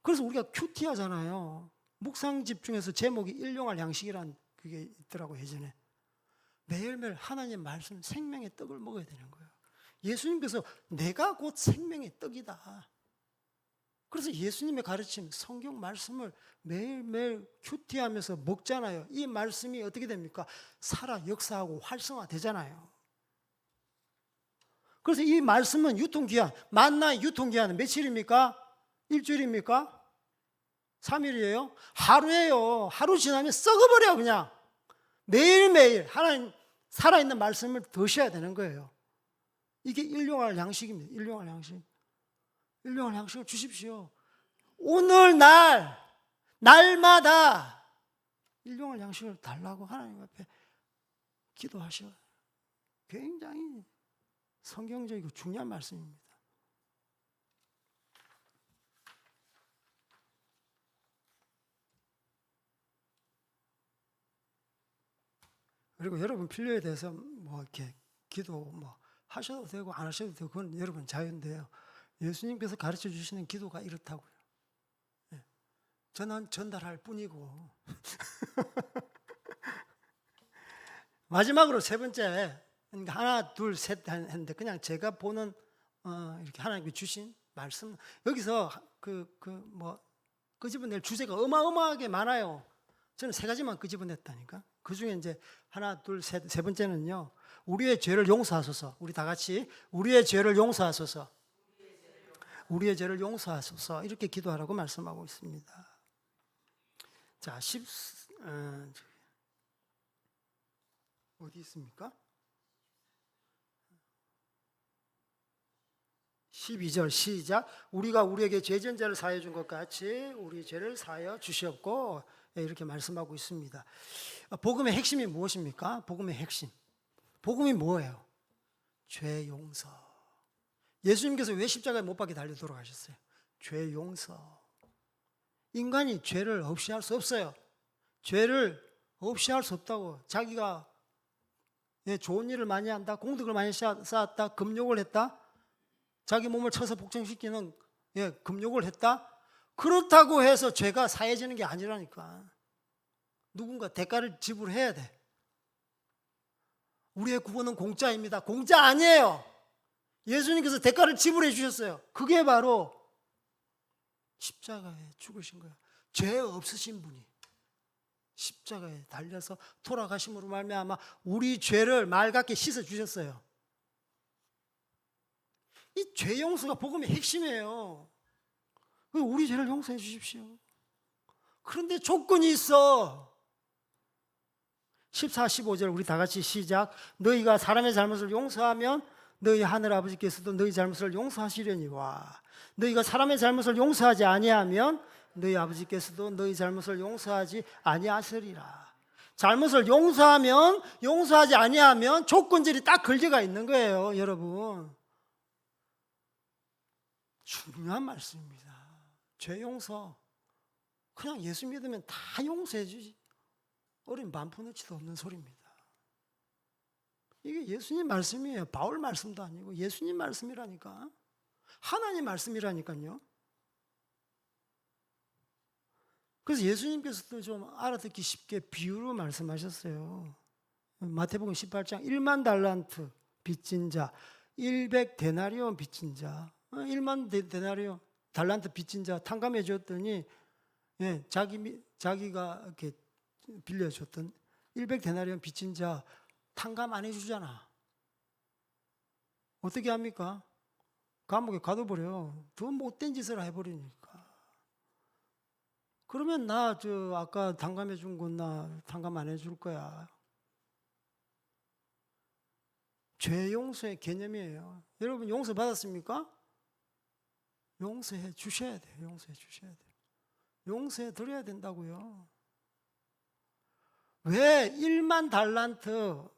그래서 우리가 큐티 하잖아요. 묵상집 중에서 제목이 일용할 양식이란 그게 있더라고요, 예전에. 매일매일 하나님 말씀, 생명의 떡을 먹어야 되는 거예요. 예수님께서 내가 곧 생명의 떡이다. 그래서 예수님의 가르침, 성경 말씀을 매일매일 큐티하면서 먹잖아요. 이 말씀이 어떻게 됩니까? 살아 역사하고 활성화 되잖아요. 그래서 이 말씀은 유통기한, 만나의 유통기한은 며칠입니까? 일주일입니까? 3일이에요? 하루예요. 하루 지나면 썩어버려 그냥. 매일매일 하나님 살아있는 말씀을 드셔야 되는 거예요. 이게 일용할 양식입니다. 일용할 양식. 일용할 양식을 주십시오. 오늘 날마다 일용할 양식을 달라고 하나님 앞에 기도하셔요. 굉장히 성경적이고 중요한 말씀입니다. 그리고 여러분 필요에 대해서 뭐 이렇게 기도 뭐 하셔도 되고 안 하셔도 되고 그건 여러분 자유인데요. 예수님께서 가르쳐 주시는 기도가 이렇다고요. 저는 전달할 뿐이고. 마지막으로 세 번째, 그러니까 하나, 둘, 셋 했는데 그냥 제가 보는 이렇게 하나님께 주신 말씀. 여기서 끄집어낼 주제가 어마어마하게 많아요. 저는 세 가지만 끄집어냈다니까. 그 중에 이제 하나, 둘, 셋, 세 번째는요. 우리의 죄를 용서하소서. 우리 다 같이 우리의 죄를 용서하소서. 우리의 죄를 용서하소서. 이렇게 기도하라고 말씀하고 있습니다. 자, 어디 있습니까? 12절 시작. 우리가 우리에게 죄전제를 사하여 준 것 같이 우리 죄를 사하여 주시옵고, 이렇게 말씀하고 있습니다. 복음의 핵심이 무엇입니까? 복음의 핵심. 복음이 뭐예요? 죄 용서. 예수님께서 왜 십자가에 못 박혀 달려 돌아가셨어요? 죄 용서. 인간이 죄를 없이 할 수 없어요. 죄를 없이 할 수 없다고. 자기가 좋은 일을 많이 한다, 공덕을 많이 쌓았다, 금욕을 했다, 자기 몸을 쳐서 복종시키는 금욕을 했다, 그렇다고 해서 죄가 사해지는 게 아니라니까. 누군가 대가를 지불해야 돼. 우리의 구원은 공짜입니다. 공짜 아니에요. 예수님께서 대가를 지불해 주셨어요. 그게 바로 십자가에 죽으신 거예요. 죄 없으신 분이 십자가에 달려서 돌아가심으로 말미암아 우리 죄를 맑게 씻어 주셨어요. 이 죄 용서가 복음의 핵심이에요. 우리 죄를 용서해 주십시오. 그런데 조건이 있어. 14, 15절 우리 다 같이 시작. 너희가 사람의 잘못을 용서하면 너희 하늘 아버지께서도 너희 잘못을 용서하시려니와 너희가 사람의 잘못을 용서하지 아니하면 너희 아버지께서도 너희 잘못을 용서하지 아니하시리라. 잘못을 용서하면, 용서하지 아니하면 조건절이 딱 걸려가 있는 거예요, 여러분. 중요한 말씀입니다. 죄 용서. 그냥 예수 믿으면 다 용서해 주지. 어린 반푼어치도 없는 소리입니다. 이게 예수님 말씀이에요. 바울 말씀도 아니고 예수님 말씀이라니까. 하나님 말씀이라니까요. 그래서 예수님께서도 좀 알아듣기 쉽게 비유로 말씀하셨어요. 마태복음 18장 1만 달란트 빚진 자, 100데나리온 빚진 자, 1만 데나리온 달란트 빚진 자 탕감해 줬더니 자기가 이렇게 빌려줬던 100데나리온 빚진 자 탕감 안 해주잖아. 어떻게 합니까? 감옥에 가둬버려. 더 못된 짓을 해버리니까. 그러면 나 아까 탕감해 준 건 나 탕감 안 해줄 거야. 죄 용서의 개념이에요. 여러분 용서 받았습니까? 용서해 주셔야 돼요. 용서해 주셔야 돼요. 용서해 드려야 된다고요. 왜 1만 달란트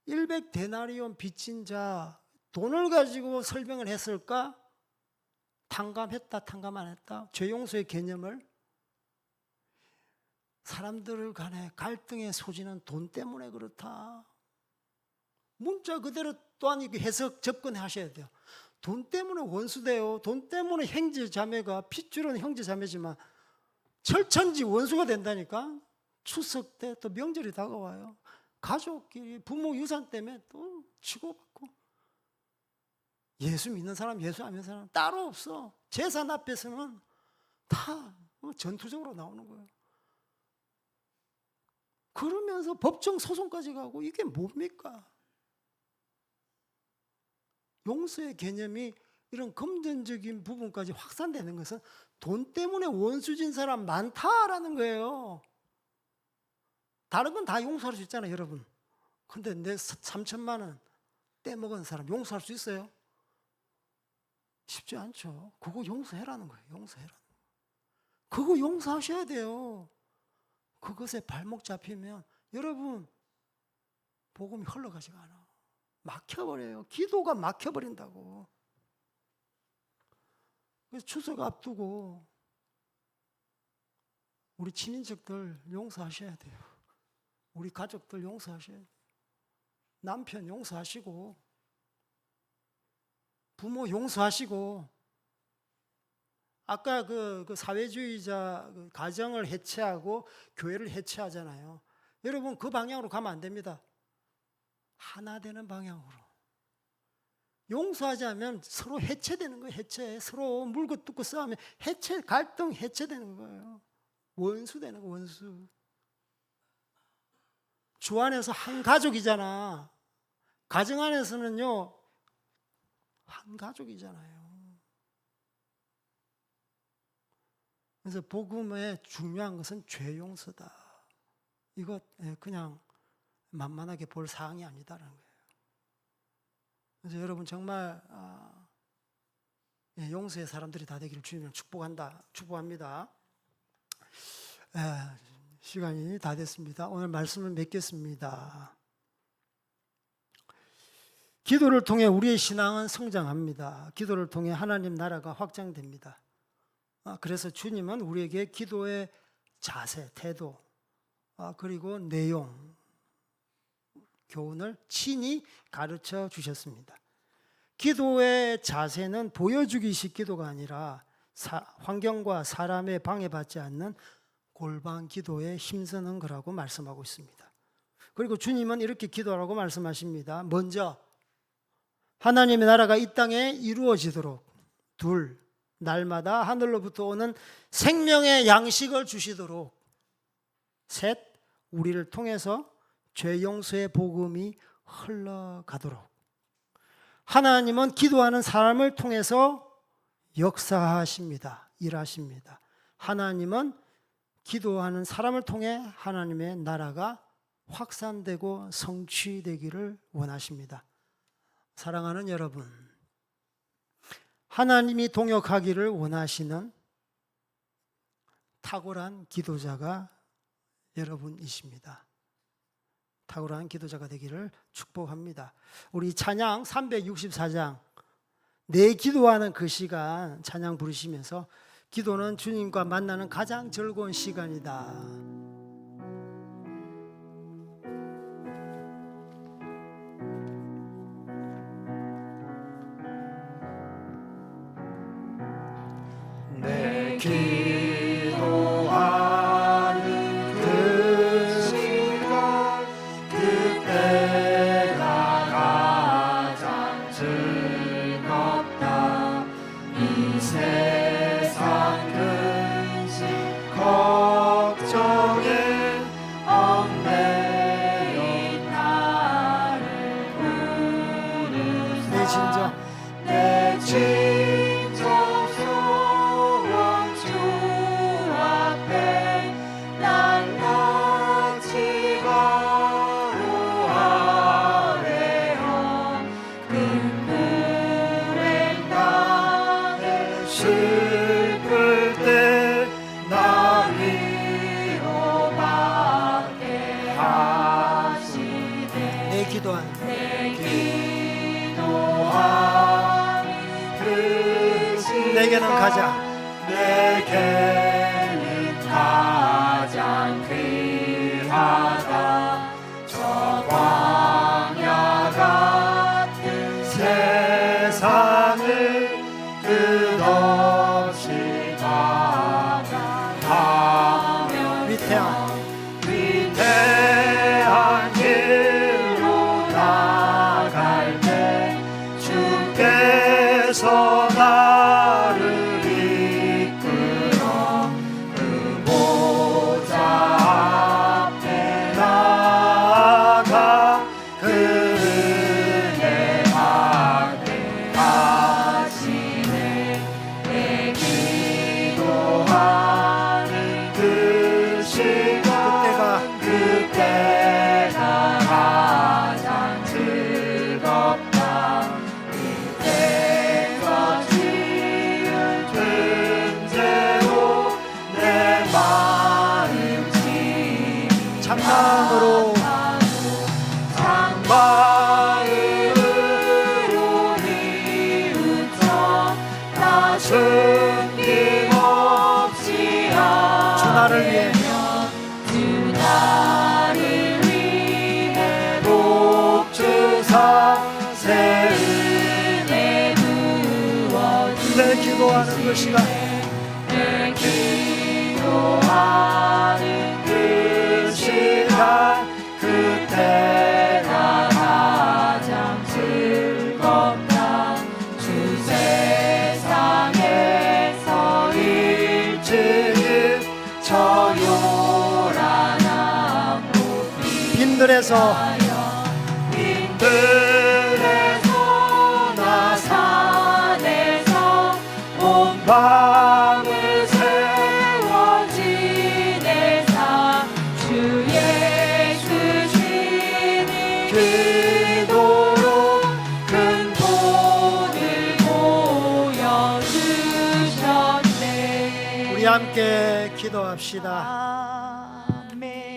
100데나리온 빚진 자 돈을 가지고 설명을 했을까? 탕감했다, 탕감 안 했다? 죄 용서의 개념을. 사람들 간의 갈등의 소지는 돈 때문에 그렇다. 문자 그대로 또한 해석 접근하셔야 돼요. 돈 때문에 원수돼요. 돈 때문에 형제 자매가, 핏줄은 형제 자매지만 철천지 원수가 된다니까. 추석 때 또 명절이 다가와요. 가족끼리 부모 유산 때문에 또 치고받고. 예수 믿는 사람, 예수 안 믿는 사람 따로 없어. 재산 앞에서는 다 전투적으로 나오는 거예요. 그러면서 법정 소송까지 가고, 이게 뭡니까? 용서의 개념이 이런 금전적인 부분까지 확산되는 것은 돈 때문에 원수진 사람 많다라는 거예요. 다른 건 다 용서할 수 있잖아요, 여러분. 근데 내 3천만 원 떼먹은 사람 용서할 수 있어요? 쉽지 않죠. 그거 용서해라는 거예요. 용서해라. 그거 용서하셔야 돼요. 그것에 발목 잡히면 여러분 복음이 흘러가지가 않아. 막혀버려요. 기도가 막혀버린다고. 그래서 추석 앞두고 우리 친인척들 용서하셔야 돼요. 우리 가족들 용서하셔야 돼요. 남편 용서하시고, 부모 용서하시고. 아까 그 사회주의자 가정을 해체하고 교회를 해체하잖아요. 여러분 그 방향으로 가면 안 됩니다. 하나 되는 방향으로. 용서하지 않으면 서로 해체되는 거예요. 해체. 서로 물고 뜯고 싸우면 해체, 갈등 해체되는 거예요. 원수 되는 거, 원수. 주 안에서 한 가족이잖아. 가정 안에서는요 한 가족이잖아요. 그래서 복음의 중요한 것은 죄 용서다. 이거 그냥 만만하게 볼 사항이 아니다라는 거예요. 그래서 여러분 정말 용서의 사람들이 다 되기를 주님을 축복합니다. 시간이 다 됐습니다. 오늘 말씀을 맺겠습니다. 기도를 통해 우리의 신앙은 성장합니다. 기도를 통해 하나님 나라가 확장됩니다. 그래서 주님은 우리에게 기도의 자세, 태도, 그리고 내용, 교훈을 친히 가르쳐 주셨습니다. 기도의 자세는 보여주기식 기도가 아니라 환경과 사람의 방해받지 않는 골방 기도에 힘쓰는 거라고 말씀하고 있습니다. 그리고 주님은 이렇게 기도하라고 말씀하십니다. 먼저 하나님의 나라가 이 땅에 이루어지도록, 둘, 날마다 하늘로부터 오는 생명의 양식을 주시도록, 셋, 우리를 통해서 죄 용서의 복음이 흘러가도록. 하나님은 기도하는 사람을 통해서 역사하십니다. 일하십니다. 하나님은 기도하는 사람을 통해 하나님의 나라가 확산되고 성취되기를 원하십니다. 사랑하는 여러분, 하나님이 동역하기를 원하시는 탁월한 기도자가 여러분이십니다. 탁월한 기도자가 되기를 축복합니다. 우리 찬양 364장, 내 기도하는 그 시간 찬양 부르시면서, 기도는 주님과 만나는 가장 즐거운 시간이다. 내 기도하는 그 시간, 그때가 가장 즐겁다. 이 세상 근심 걱정 내게는 가장 내게는 가장 귀하다. 저 광야 같은 세상을 끝없이 가며 위태한 길로 나갈 때 주께서 나를 이끌어 그 보좌 앞에 나아가 그 은혜 받게 하시네. 내 기도하는 그 시간 그때가 가장 즐겁다. 이때껏 지은 존재로 내 마음 짐이 참마음으로 참마음으로 뉘우쳐 나 숨김없이 주 나를 위해 주 나를 위해 복주사 새 은혜 부어주시네. 내 기도하는 그 시간 내 기도하는 그 시간 그때가 가장 즐겁다. 주 세상에서 일찍이 저 요란한 높이 빈들에서 빈들에서 나 산에서 온 밤을 세워 지내사 주 예수 주님이 기도로 큰 돈을 보여주셨네. 우리 함께 기도합시다. 아멘.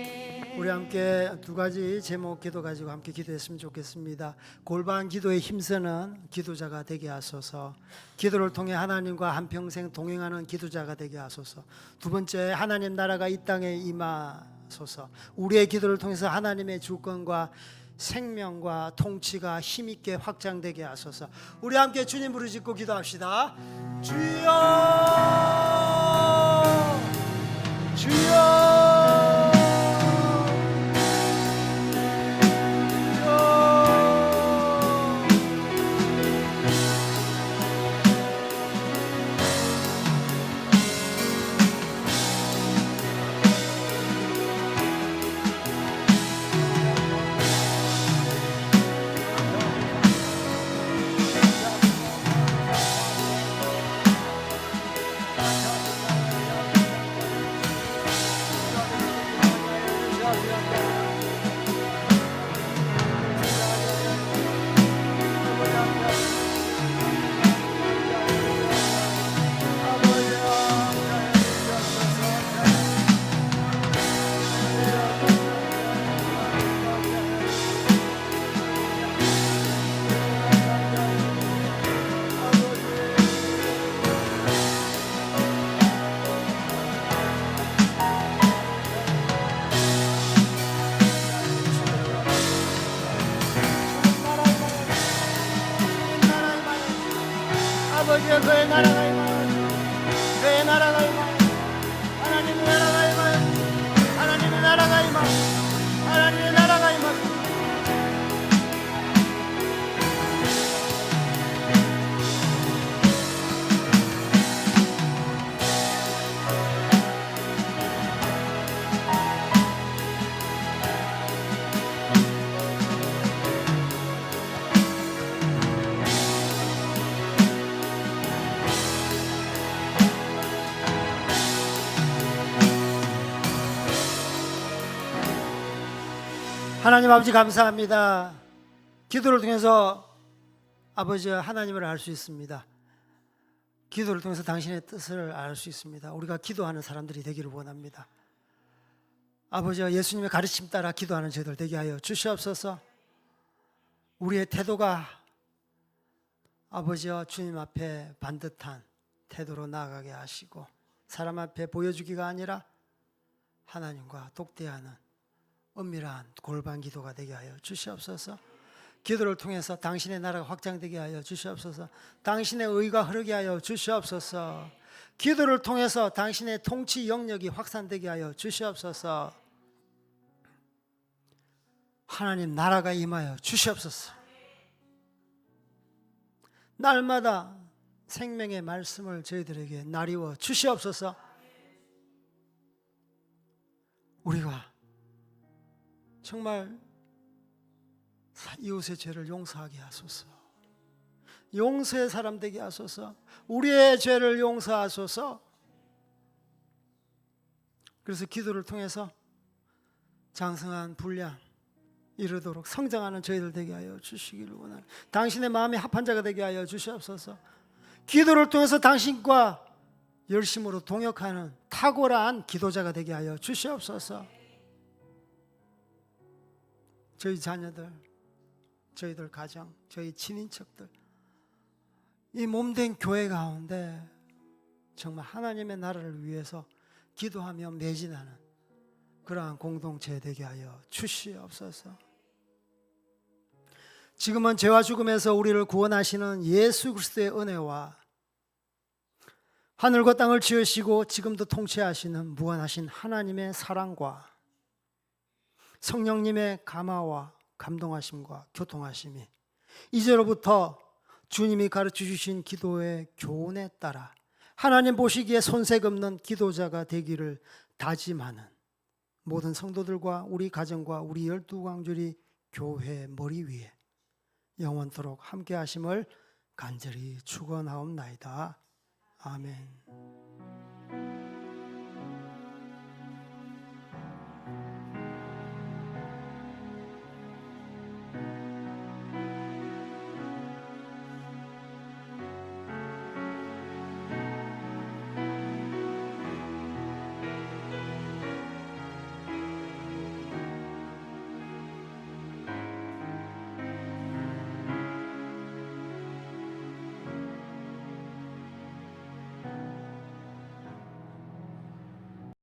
우리 함께 두 가지 제목 기도 가지고 함께 기도했으면 좋겠습니다. 골방 기도에 힘쓰는 기도자가 되게 하소서. 기도를 통해 하나님과 한평생 동행하는 기도자가 되게 하소서. 두 번째, 하나님 나라가 이 땅에 임하소서. 우리의 기도를 통해서 하나님의 주권과 생명과 통치가 힘있게 확장되게 하소서. 우리 함께 주님 부르짖고 기도합시다. 주여 주여 아버지여, 그의 나라가 임하여 그의 나라가 임하여 하나님의 나라가 임하여 하나님의 나라가 임하여 하나님의 나라가 임하여 하나님 아버지 감사합니다. 기도를 통해서 아버지 하나님을 알 수 있습니다. 기도를 통해서 당신의 뜻을 알 수 있습니다. 우리가 기도하는 사람들이 되기를 원합니다. 아버지 예수님의 가르침 따라 기도하는 저희들 되게 하여 주시옵소서. 우리의 태도가 아버지와 주님 앞에 반듯한 태도로 나아가게 하시고 사람 앞에 보여주기가 아니라 하나님과 독대하는 은밀한 골반 기도가 되게 하여 주시옵소서. 기도를 통해서 당신의 나라가 확장되게 하여 주시옵소서. 당신의 의가 흐르게 하여 주시옵소서. 기도를 통해서 당신의 통치 영역이 확산되게 하여 주시옵소서. 하나님 나라가 임하여 주시옵소서. 날마다 생명의 말씀을 저희들에게 나리워 주시옵소서. 우리가 정말 이웃의 죄를 용서하게 하소서. 용서의 사람 되게 하소서. 우리의 죄를 용서하소서. 그래서 기도를 통해서 장성한 분량 이르도록 성장하는 저희들 되게 하여 주시기를 원합니다. 당신의 마음에 합한 자가 되게 하여 주시옵소서. 기도를 통해서 당신과 열심으로 동역하는 탁월한 기도자가 되게 하여 주시옵소서. 저희 자녀들, 저희들 가정, 저희 친인척들, 이 몸된 교회 가운데 정말 하나님의 나라를 위해서 기도하며 매진하는 그러한 공동체 되게 하여 주시옵소서. 지금은 죄와 죽음에서 우리를 구원하시는 예수 그리스도의 은혜와 하늘과 땅을 지으시고 지금도 통치하시는 무한하신 하나님의 사랑과 성령님의 감화와 감동하심과 교통하심이 이제로부터 주님이 가르쳐 주신 기도의 교훈에 따라 하나님 보시기에 손색 없는 기도자가 되기를 다짐하는 모든 성도들과 우리 가정과 우리 12광주리 교회 머리 위에 영원토록 함께 하심을 간절히 축원하옵나이다. 아멘.